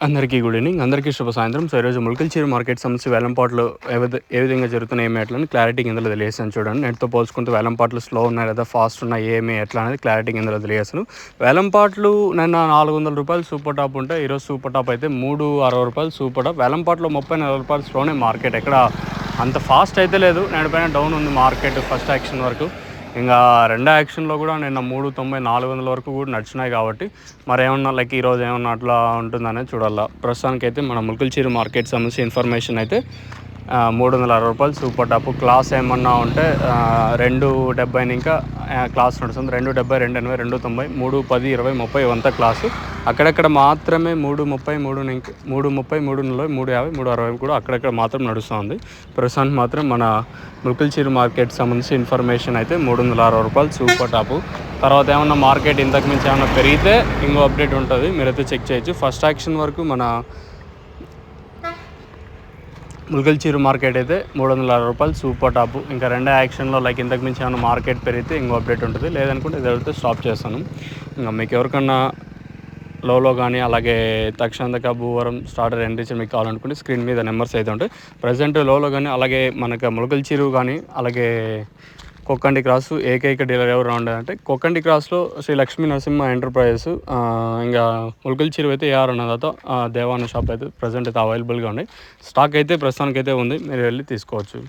అందరికీ good evening, అందరికీ శుభ సాయంత్రం. సో ఈరోజు ముల్కల్చీరు మార్కెట్ సంబంధించి వేలంపాట్లు ఏ విధంగా జరుగుతున్నాయి ఏమి ఎట్లా అని క్లారిటీ ఇందులో తెలియజేస్తాను. చూడండి, నెట్తో పోల్చుకుంటూ వేలంపాట్లు స్లో ఉన్నాయి లేదా ఫాస్ట్ ఉన్నాయి ఏమి ఎట్లా అనేది క్లారిటీ ఇందులో తెలియజేస్తాను. వేలంపాట్లు నిన్న 400 రూపాయలు సూపర్ టాప్ ఉంటే ఈరోజు సూపర్ టాప్ అయితే 360 రూపాయలు సూపర్ టాప్. వేలంపాట్లో 30-40 రూపాయలు స్లోనే మార్కెట్, ఎక్కడ అంత ఫాస్ట్ అయితే లేదు. నేడుపైన డౌన్ ఉంది మార్కెట్ ఫస్ట్ యాక్షన్ వరకు. ఇంకా రెండో యాక్షన్లో కూడా నిన్న 390-400 వరకు కూడా నడిచినాయి. కాబట్టి మరి ఏమన్నా లైక్ ఈరోజు ఏమన్నా అట్లా ఉంటుందనేది చూడాలి. ప్రస్తుతానికైతే మన ముల్కల్చీరు మార్కెట్ సంబంధించి ఇన్ఫర్మేషన్ అయితే 360 రూపాయలు సూపర్ టాప్. క్లాస్ ఏమన్నా ఉంటే 270 ఇంకా క్లాస్ నడుస్తుంది. 270, 280, 290, 310, 20, 30 ఇవంతా క్లాసు. అక్కడక్కడ మాత్రమే 330, 340, 350, 360 కూడా అక్కడక్కడ మాత్రం నడుస్తుంది. ప్రస్తుతానికి మాత్రం మన ముల్కల్చీరు మార్కెట్ సంబంధించి ఇన్ఫర్మేషన్ అయితే 360 రూపాయలు సూపర్ టాపు. తర్వాత ఏమన్నా మార్కెట్ ఇంతకు మించి ఏమన్నా పెరిగితే ఇంకో అప్డేట్ ఉంటుంది, మీరైతే చెక్ చేయొచ్చు. ఫస్ట్ యాక్షన్ వరకు మన ముల్కల్చీరు మార్కెట్ అయితే 360 రూపాయలు సూపర్ టాపు. ఇంకా రెండో యాక్షన్లో లైక్ ఇంతకు మించి ఏమైనా మార్కెట్ పెరిగితే ఇంకో అప్డేట్ ఉంటుంది, లేదనుకుంటే ఇదైతే స్టాప్ చేస్తాను. ఇంకా మీకు ఎవరికన్నా లోలో కానీ అలాగే తక్షణందక భూవరం స్టార్టర్ ఎంట్రీస్ మీకు కావాలనుకుంటే స్క్రీన్ మీద నెంబర్స్ అయితే ఉంటాయి. ప్రజెంట్ లోలో కానీ అలాగే మనకు ముల్కల్చీరు కానీ అలాగే కొక్కండి క్రాస్ ఏకైక డీలర్ ఎవరు ఉండదంటే కొక్కండి క్రాస్లో శ్రీ లక్ష్మీ నరసింహ ఎంటర్ప్రైజెస్. ఇంకా ముల్కల్చీరు అయితే ఏఆర్ అన్నదాతో దేవాన షాప్ అయితే ప్రజెంట్ అయితే అవైలబుల్గా ఉన్నాయి. స్టాక్ అయితే ప్రస్తుతానికైతే ఉంది, మీరు వెళ్ళి తీసుకోవచ్చు.